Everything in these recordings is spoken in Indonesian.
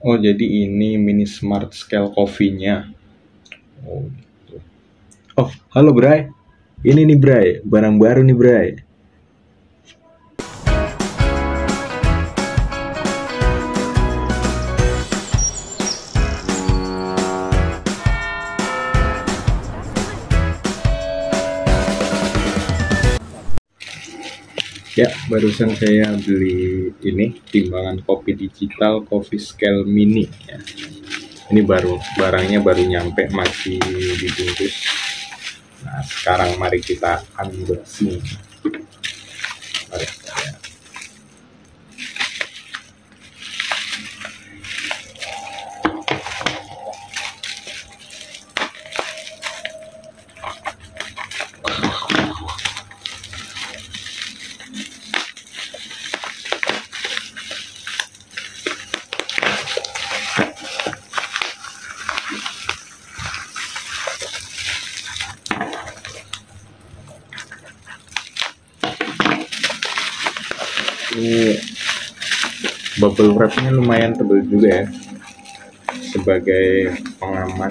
Oh, jadi ini mini smart scale coffee-nya. Oh, gitu. Oh, halo Bray. Ini nih Bray, barang baru nih Bray. Ya, barusan saya beli ini timbangan kopi digital Coffee Scale Mini ya. Ini barangnya baru nyampe, masih dibungkus. Nah, sekarang mari kita unboxing. Mari. Ini bubble wrapnya lumayan tebal juga ya, sebagai pengaman.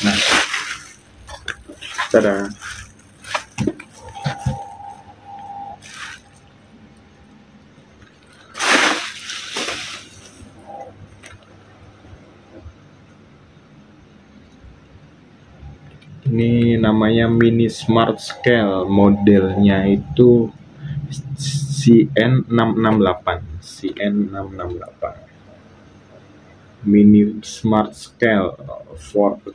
Nah, tada. Ini namanya mini smart scale, modelnya itu CN668 mini smart scale for a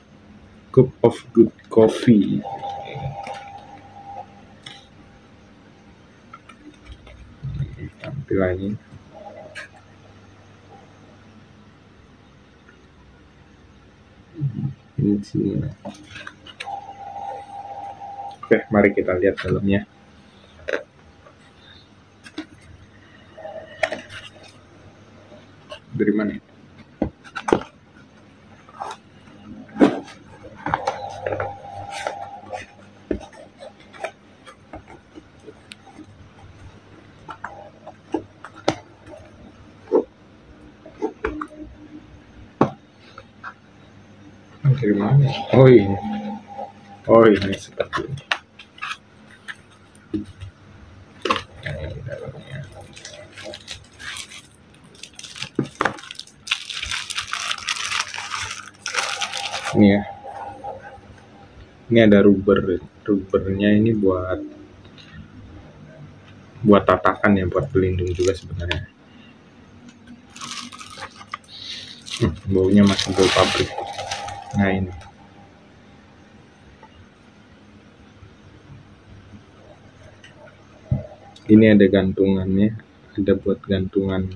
cup of good coffee. Tampilannya ini sih. Oke, mari kita lihat dalamnya. Dari mana? Dari mana? Oh ini. Oh ini seperti ini. Ini dalamnya. Ini ya. Ini ada rubbernya ini buat tatakan ya, buat pelindung juga sebenarnya. Baunya masih bau pabrik. Nah ini ada gantungannya, ada buat gantungan,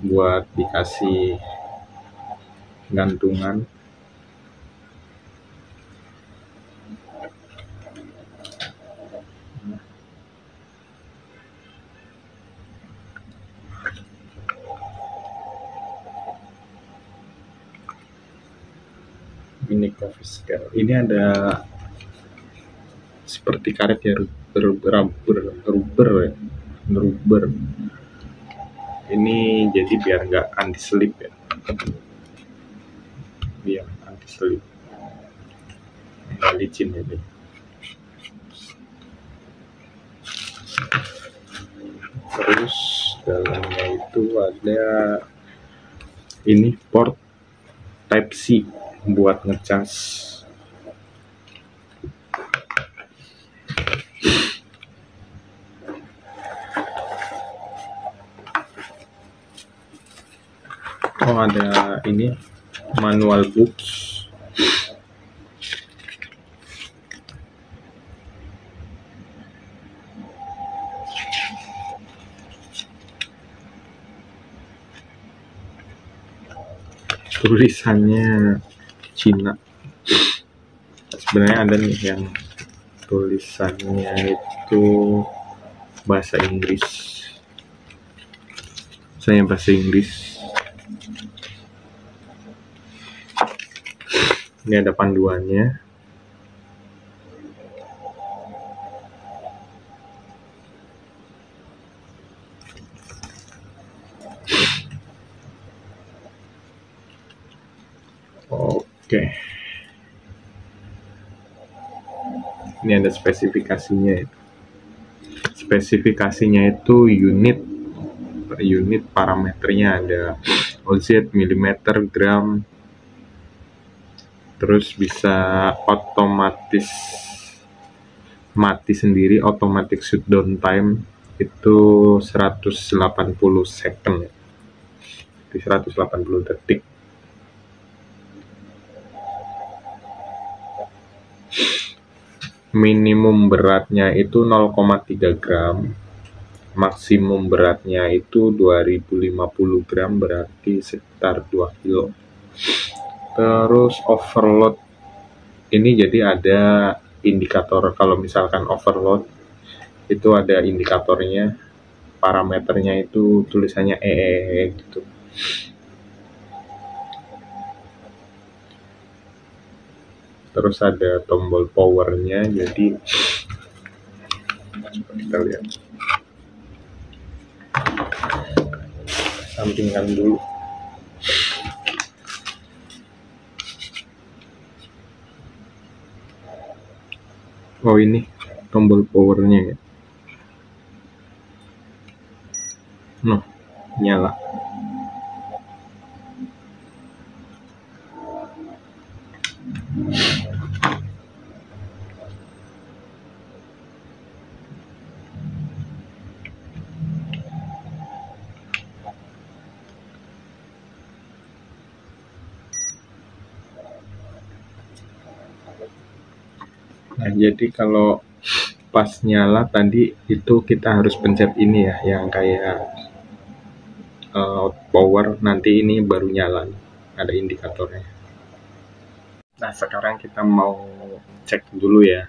buat dikasih gantungan. Ini coffee scale. Ini ada seperti karet ya, rubber. Ini jadi biar nggak anti slip ya. Biar anti slip. Nggak licin ya. Terus dalamnya itu ada ini port Type C buat ngecas. Oh ada ini manual books. Tulisannya Cina. Sebenarnya ada nih yang tulisannya itu bahasa Inggris. Saya bahasa Inggris. Ini ada panduannya. Oke. Ini ada spesifikasinya. Spesifikasinya itu unit parameternya ada OZ, milimeter, gram. Terus bisa otomatis mati sendiri, automatic shutdown time itu 180 second ya. Di 180 detik. Minimum beratnya itu 0,3 gram, maksimum beratnya itu 2050 gram, berarti sekitar 2 kilo. Terus overload ini jadi ada indikator, kalau misalkan overload itu ada indikatornya, parameternya itu tulisannya gitu. Terus ada tombol powernya, jadi coba kita lihat, sampingkan dulu. Oh, ini tombol powernya ya. Noh, nyala. Nah, jadi kalau pas nyala tadi itu kita harus pencet ini ya, yang kayak power, nanti ini baru nyala, ada indikatornya. Nah, sekarang kita mau cek dulu ya,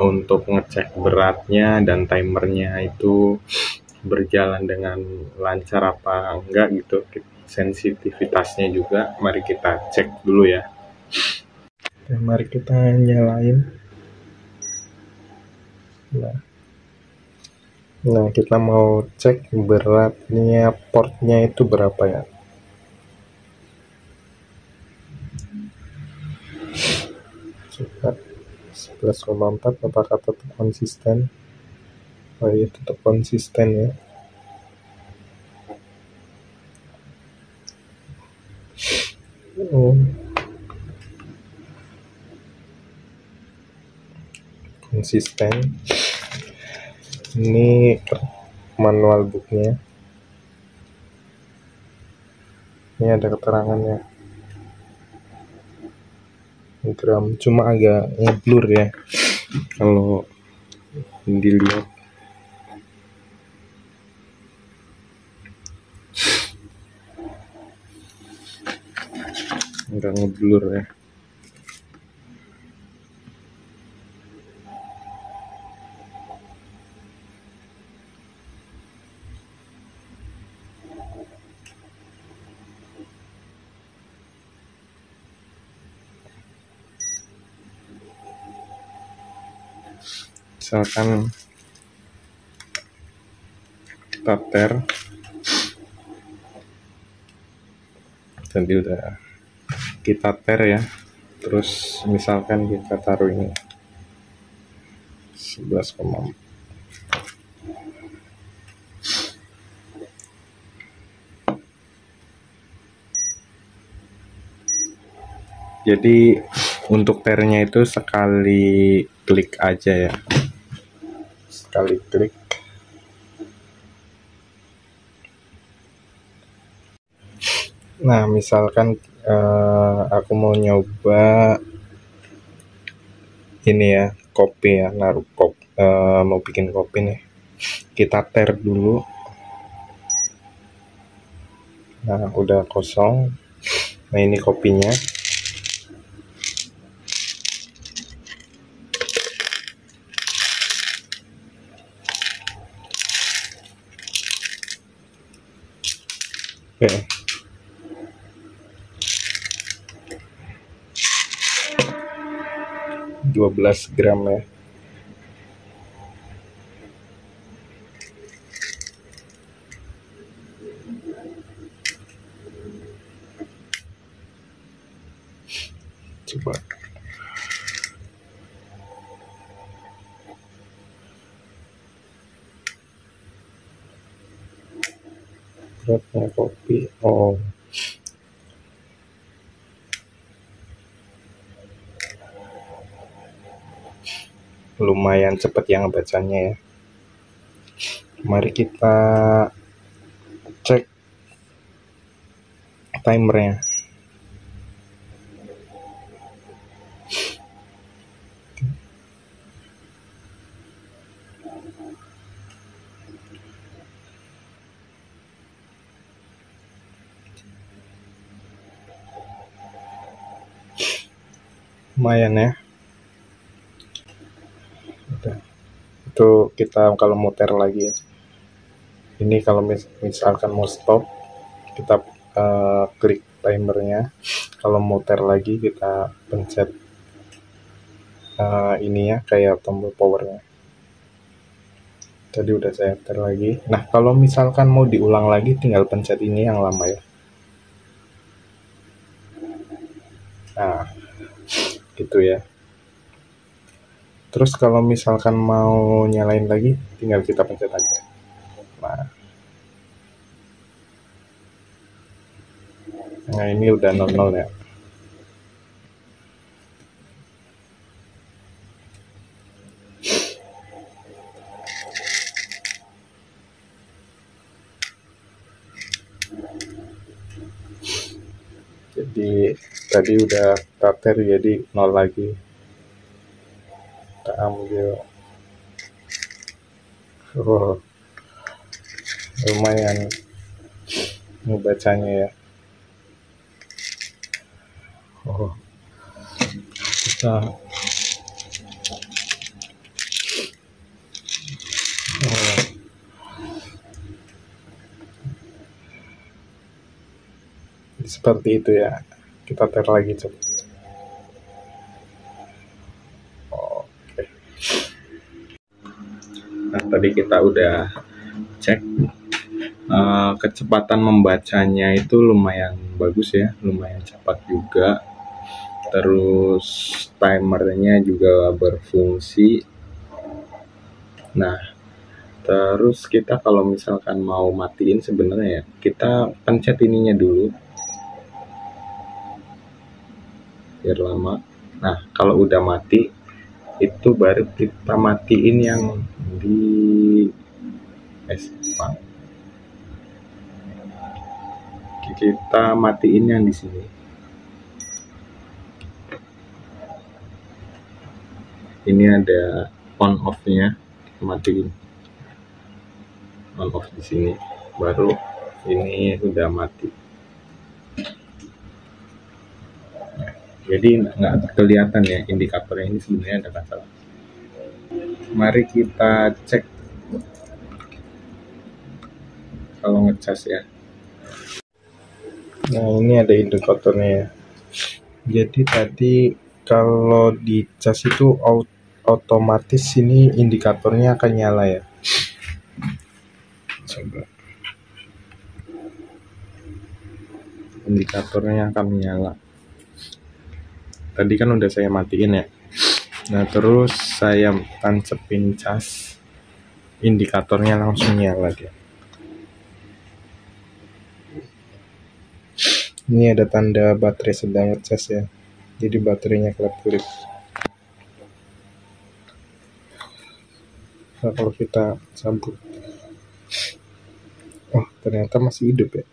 untuk ngecek beratnya dan timernya itu berjalan dengan lancar apa enggak gitu, sensitivitasnya juga mari kita cek dulu ya. Oke, mari kita nyalain. Nah, kita mau cek beratnya portnya itu berapa ya. Coba 11,4, apakah tetap konsisten? Oh iya, tetap konsisten ya. Konsisten. Ini manual booknya. Ini ada keterangannya. Gram, cuma agak ngeblur ya kalau dilihat. Agak ngeblur ya. Misalkan kita tadi udah kita ya, terus misalkan kita taruh ini 11,4. Jadi untuk ternya itu sekali klik aja ya, sekali klik. Nah, misalkan aku mau nyoba ini ya, kopi ya, naruh mau bikin kopi nih, kita ter dulu. Nah, udah kosong. Nah, ini kopinya. Oke, 12 gram ya. Coba. Beratnya kopi. Oh, lumayan cepat ya ngebacanya ya. Mari kita cek timernya. Lumayan ya. Udah. Itu kita kalau muter lagi ya. Ini kalau misalkan mau stop, kita klik timernya. Kalau muter lagi kita pencet ini ya, kayak tombol powernya. Tadi udah saya muter lagi. Nah, kalau misalkan mau diulang lagi, tinggal pencet ini yang lama ya. Nah, gitu ya. Terus kalau misalkan mau nyalain lagi, tinggal kita pencet aja. Nah, ini udah 00 ya. Jadi tadi udah starter, jadi 0 lagi. Kita ambil. Oh, lumayan ngebacanya ya. Oh, kita seperti itu ya. Kita tar lagi coba. Oke. Nah, tadi kita udah cek kecepatan membacanya itu lumayan bagus ya, lumayan cepat juga. Terus timernya juga berfungsi. Nah, terus kita kalau misalkan mau matiin sebenarnya ya, kita pencet ininya dulu biar lama. Nah, kalau udah mati itu baru kita matiin yang di kita matiin yang di sini. Ini ada on off-nya, matiin on off di sini, baru ini udah mati. Jadi nggak kelihatan ya indikatornya ini sebenarnya ada masalah. Mari kita cek kalau ngecas ya. Nah, ini ada indikatornya ya. Jadi tadi kalau di cas itu otomatis ini indikatornya akan nyala ya. Coba. Indikatornya akan menyala. Tadi kan udah saya matiin ya. Nah, terus saya tancepin cas, indikatornya langsung nyala dia. Ini ada tanda baterai sedang ngecas ya. Jadi baterainya kelap-kelip. Nah, kalau kita cabut, oh ternyata masih hidup ya.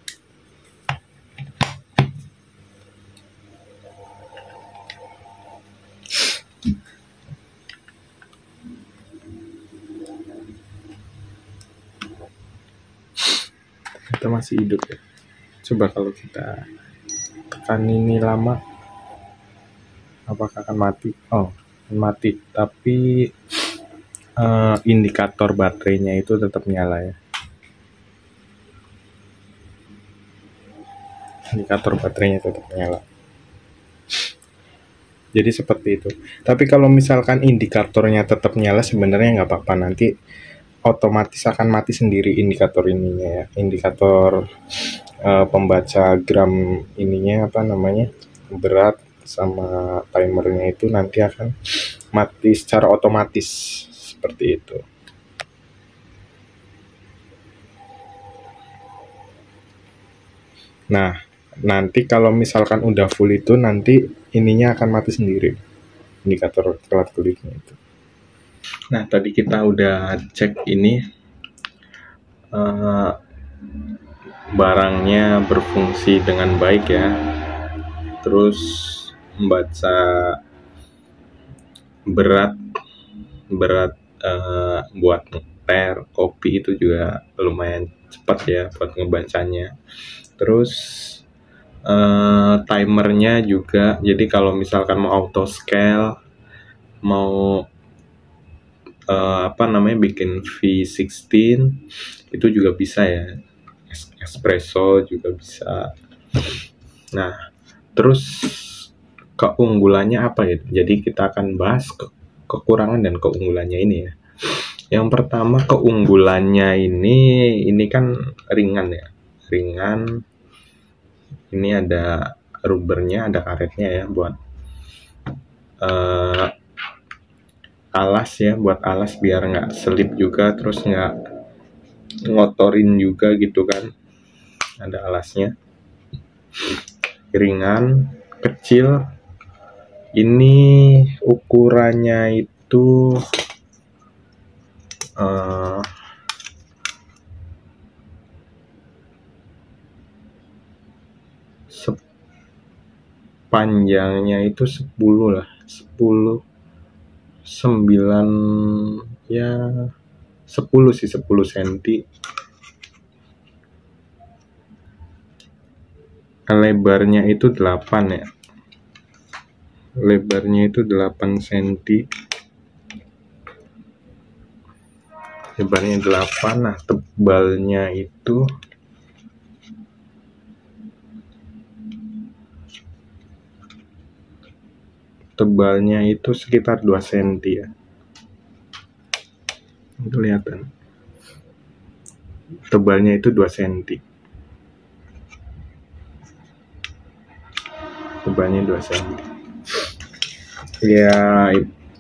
Ternyata masih hidup ya. Coba kalau kita tekan ini lama, apakah akan mati? Oh, mati. Tapi indikator baterainya itu tetap nyala ya. indikator baterainya tetap nyala. Jadi seperti itu. Tapi kalau misalkan indikatornya tetap nyala sebenarnya nggak apa-apa, nanti otomatis akan mati sendiri indikator ininya ya. Indikator pembaca gram ininya apa namanya, berat sama timernya itu nanti akan mati secara otomatis seperti itu. Nah, nanti kalau misalkan udah full itu nanti ininya akan mati sendiri, indikator kelap kelipnya itu. Nah, tadi kita udah cek ini barangnya berfungsi dengan baik ya. Terus membaca berat buat ngeter kopi itu juga lumayan cepat ya buat ngebacanya. Terus timernya juga, jadi kalau misalkan mau auto scale, mau bikin V16 itu juga bisa ya, espresso juga bisa. Nah, terus keunggulannya apa ya? Jadi kita akan bahas kekurangan dan keunggulannya ini ya. Yang pertama, keunggulannya ini kan ringan ya, ringan. Ini ada rubbernya, ada karetnya ya buat alas ya, buat alas biar nggak selip juga, terus nggak ngotorin juga gitu kan. Ada alasnya, ringan, kecil. Ini ukurannya itu panjangnya itu 10 lah, 10 9 ya, 10 sih, 10 cm. Lebarnya itu 8 ya, lebarnya itu 8 cm, lebarnya 8. Nah, tebalnya itu sekitar 2 cm ya. Kelihatan tebalnya itu 2 cm, tebalnya 2 cm ya.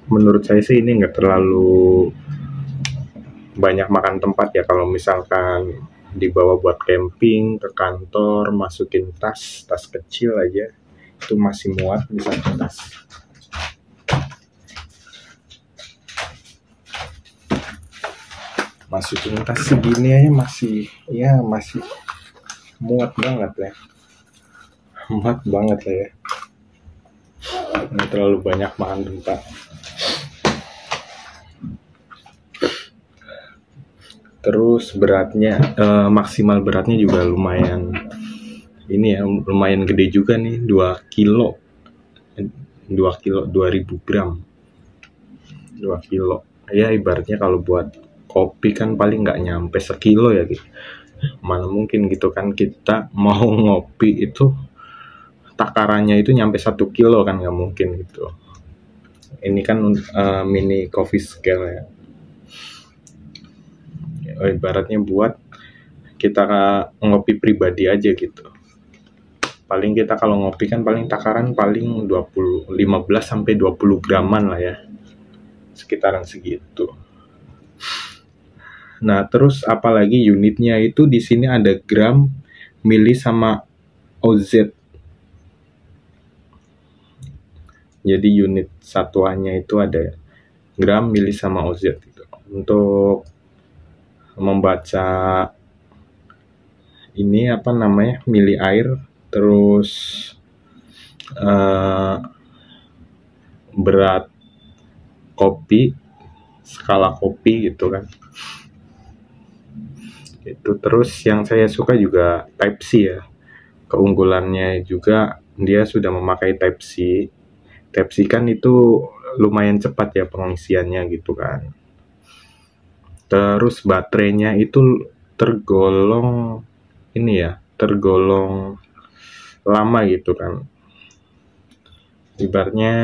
Menurut saya sih ini nggak terlalu banyak makan tempat ya, kalau misalkan dibawa buat camping, ke kantor, masukin tas kecil aja itu masih muat di satu tas. Masukin tas segini aja masih muat banget ya, muat banget lah ya, nggak terlalu banyak makan tempat. Terus beratnya, maksimal beratnya juga lumayan ini ya, lumayan gede juga nih, 2 kilo 2000 gram, 2 kilo ya. Ibaratnya kalau buat kopi kan paling nggak nyampe sekilo ya gitu. Mana mungkin gitu kan kita mau ngopi itu takarannya itu nyampe 1 kilo kan, nggak mungkin gitu. Ini kan mini coffee scale ya, ibaratnya buat kita ngopi pribadi aja gitu. Paling kita kalau ngopi kan paling takaran paling 15 sampai 20 graman lah ya, sekitaran segitu. Nah, terus apalagi unitnya itu di sini ada gram, mili sama OZ. Jadi unit satuannya itu ada gram, mili sama OZ gitu. Untuk membaca ini mili air, terus berat kopi, skala kopi gitu kan. Itu terus yang saya suka juga Type C ya. Keunggulannya juga dia sudah memakai Type C. Type C kan itu lumayan cepat ya pengisiannya gitu kan. Terus baterainya itu tergolong lama gitu kan. Ibaratnya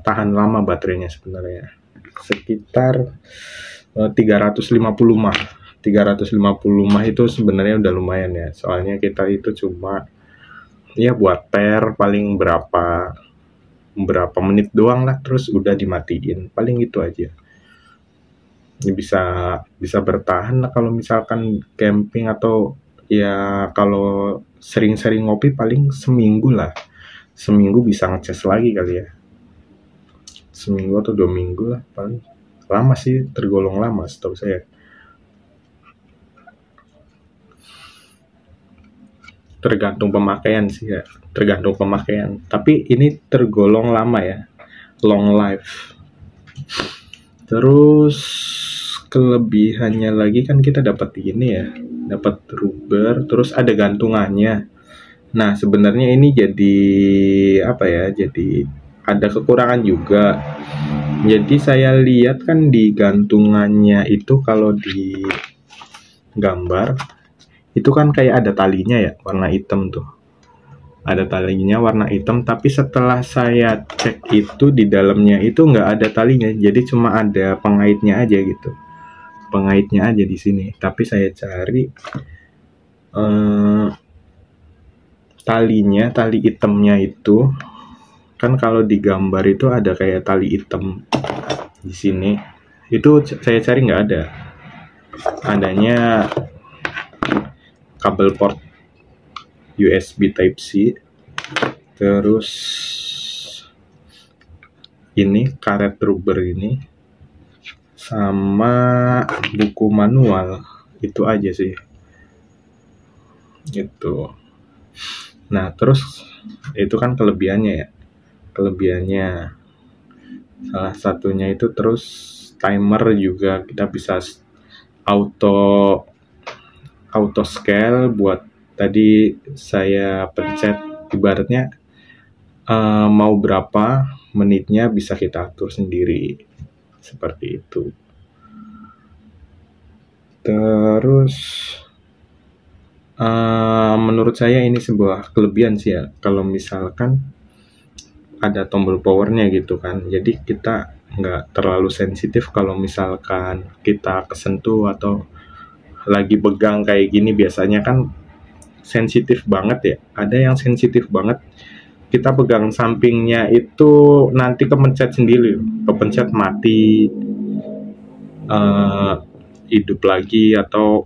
tahan lama baterainya sebenarnya. Sekitar 350 mAh. 350 mAh itu sebenarnya udah lumayan ya. Soalnya kita itu cuma ya buat pair paling berapa menit doang lah, terus udah dimatiin. Paling itu aja. Ini bisa bertahan lah kalau misalkan camping, atau ya kalau sering-sering ngopi paling seminggu lah. Seminggu bisa ngecas lagi kali ya. Seminggu atau 2 minggu lah paling. Lama sih, tergolong lama setahu saya. Tergantung pemakaian sih ya, tergantung pemakaian. Tapi ini tergolong lama ya, long life. Terus kelebihannya lagi kan kita dapat ini ya, dapat rubber, terus ada gantungannya. Nah sebenarnya ini jadi apa ya? Jadi ada kekurangan juga. Jadi saya lihat kan di gantungannya itu, kalau di gambar itu kan kayak ada talinya ya, warna hitam tuh. Ada talinya warna hitam, tapi setelah saya cek itu di dalamnya itu nggak ada talinya, jadi cuma ada pengaitnya aja gitu. Pengaitnya aja di sini. Tapi saya cari talinya, tali hitamnya itu kan kalau di gambar itu ada kayak tali hitam di sini. Itu saya cari nggak ada. Adanya kabel port USB Type-C, terus ini karet rubber ini, sama buku manual. Itu aja sih gitu. Nah terus itu kan kelebihannya ya, kelebihannya salah satunya itu, terus timer juga kita bisa auto scale. Buat tadi saya pencet, ibaratnya mau berapa menitnya bisa kita atur sendiri, seperti itu. Terus menurut saya ini sebuah kelebihan sih ya, kalau misalkan ada tombol powernya gitu kan. Jadi kita nggak terlalu sensitif kalau misalkan kita kesentuh atau lagi pegang kayak gini. Biasanya kan sensitif banget ya, ada yang sensitif banget, kita pegang sampingnya itu nanti kepencet sendiri, kepencet mati, hidup lagi, atau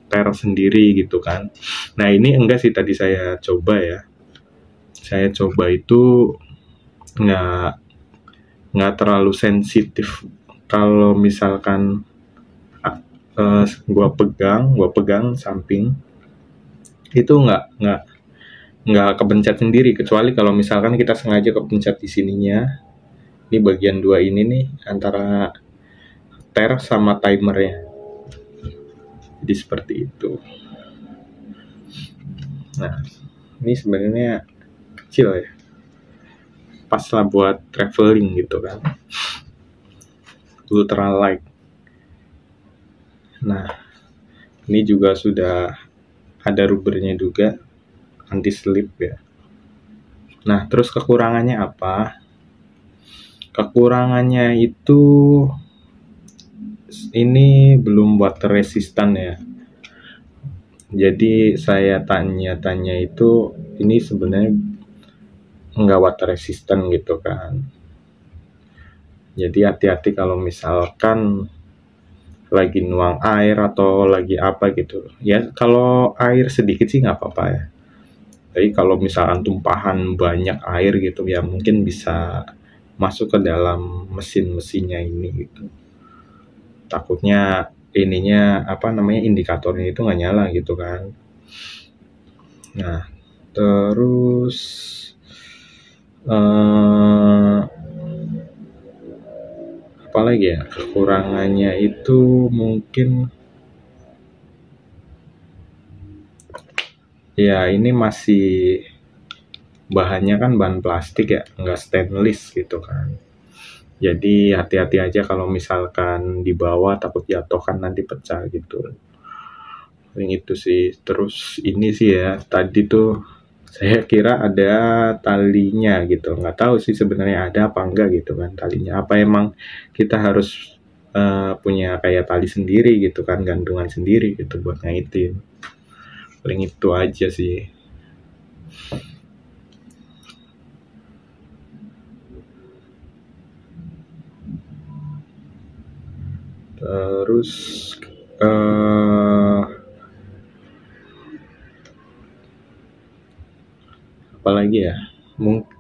ter sendiri gitu kan. Nah ini enggak sih, tadi saya coba ya, saya coba itu nggak terlalu sensitif. Kalau misalkan gua pegang samping itu nggak kepencet sendiri, kecuali kalau misalkan kita sengaja kepencet di sininya, ini bagian dua ini nih, antara ter sama timernya. Jadi seperti itu. Nah ini sebenarnya kecil ya, pas lah buat traveling gitu kan, ultra light. Nah ini juga sudah ada rubbernya juga, anti slip ya. Nah terus kekurangannya apa? Kekurangannya itu ini belum water resistant ya. Jadi saya tanya itu, ini sebenarnya nggak water resistant gitu kan. Jadi hati-hati kalau misalkan lagi nuang air atau lagi apa gitu ya. Kalau air sedikit sih nggak apa-apa ya, tapi kalau misalkan tumpahan banyak air gitu ya, mungkin bisa masuk ke dalam mesinnya ini gitu. Takutnya ininya apa namanya, indikatornya itu nggak nyala gitu kan. Nah terus apa lagi ya, kekurangannya itu mungkin ya ini masih bahannya kan bahan plastik ya, nggak stainless gitu kan. Jadi hati-hati aja kalau misalkan dibawa, takut jatuh kan nanti pecah gitu. Yang itu sih. Terus ini sih ya, tadi tuh saya kira ada talinya gitu, nggak tahu sih sebenarnya ada apa enggak gitu kan talinya. Apa emang kita harus punya kayak tali sendiri gitu kan, gantungan sendiri gitu buat ngaitin. Paling itu aja sih. Terus apalagi ya,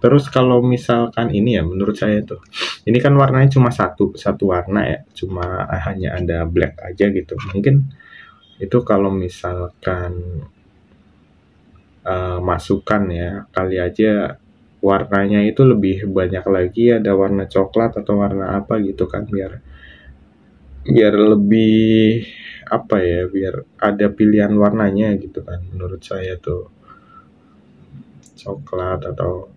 terus kalau misalkan ini ya, menurut saya tuh ini kan warnanya cuma satu warna ya, cuma hanya ada black aja gitu. Mungkin itu kalau misalkan masukan ya, kali aja warnanya itu lebih banyak lagi, ada warna coklat atau warna apa gitu kan, biar lebih apa ya, biar ada pilihan warnanya gitu kan. Menurut saya tuh coklat atau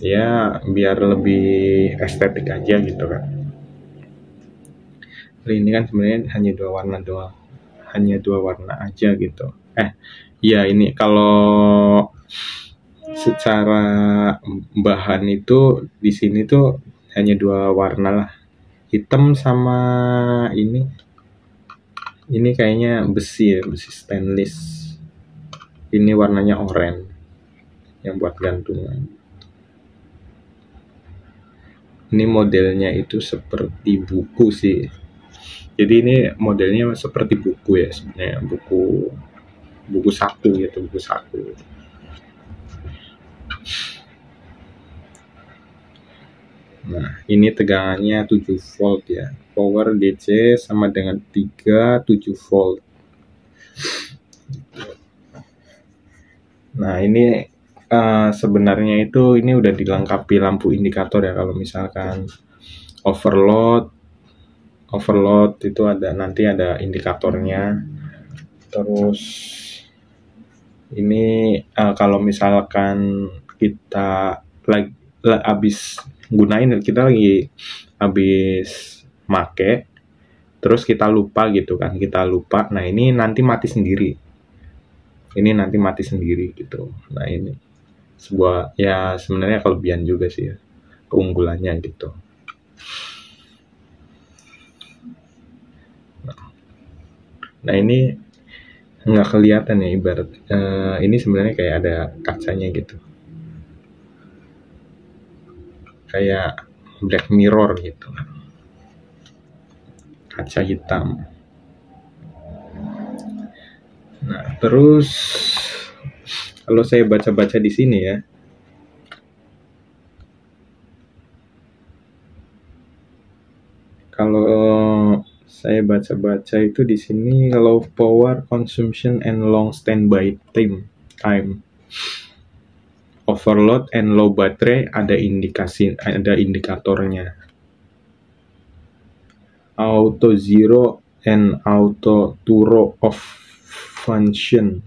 ya biar lebih estetik aja gitu kan. Ini kan sebenarnya hanya dua warna doang, hanya dua warna aja gitu. Ya ini kalau secara bahan itu di sini tuh hanya dua warna lah, hitam sama ini kayaknya besi ya, besi stainless. Ini warnanya oranye yang buat gantungan. Ini modelnya itu seperti buku sih. Jadi ini modelnya seperti buku ya sebenarnya, buku saku gitu, buku saku. Nah, ini tegangannya 7 volt ya. Power DC sama dengan 37 volt. Nah, ini sebenarnya itu ini udah dilengkapi lampu indikator ya, kalau misalkan overload itu ada, nanti ada indikatornya. Terus ini kalau misalkan kita lagi habis gunain, kita lagi habis make terus kita lupa gitu kan, nah ini nanti mati sendiri, gitu. Nah ini sebuah ya sebenarnya kelebihan juga sih ya, keunggulannya gitu. Nah ini nggak kelihatan ya, ibarat ini sebenarnya kayak ada kacanya gitu, kayak black mirror gitu, kaca hitam. Nah terus kalau saya baca-baca di sini ya, kalau saya baca-baca itu di sini low power consumption and long standby time, overload and low battery ada indikatornya. Auto zero and auto turbo off function.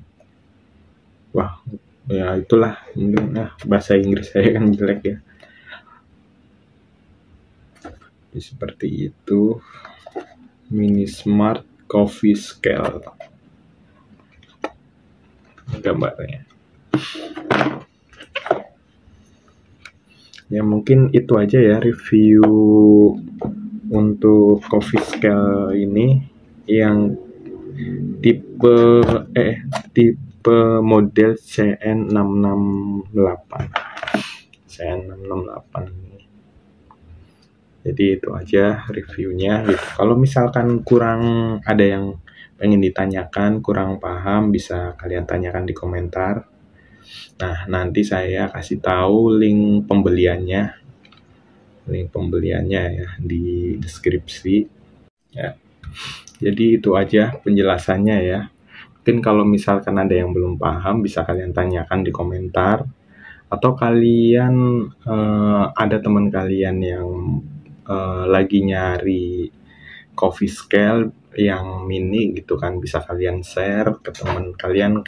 Wah, ya itulah mungkin bahasa Inggris saya kan jelek ya. Jadi seperti itu mini smart coffee scale gambarnya. Ya mungkin itu aja ya review untuk coffee scale ini yang tipe model CN668 ini. Jadi itu aja reviewnya gitu. Kalau misalkan kurang ada yang pengen ditanyakan, kurang paham, bisa kalian tanyakan di komentar. Nah, nanti saya kasih tahu link pembeliannya ya di deskripsi ya. Jadi itu aja penjelasannya ya. Mungkin kalau misalkan ada yang belum paham, bisa kalian tanyakan di komentar, atau kalian ada teman kalian yang lagi nyari coffee scale yang mini gitu kan, bisa kalian share ke teman kalian,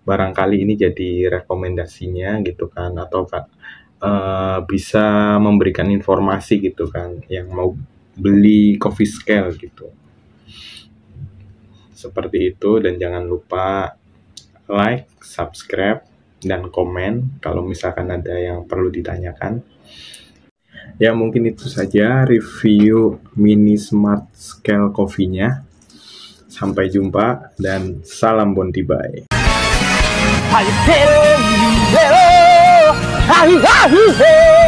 barangkali ini jadi rekomendasinya gitu kan, atau bisa memberikan informasi gitu kan yang mau beli coffee scale gitu. seperti itu, dan jangan lupa like, subscribe, dan komen kalau misalkan ada yang perlu ditanyakan. Ya, mungkin itu saja review mini smart scale coffee-nya. Sampai jumpa dan salam Bontibai. Hey, hey, hey, hey, hey.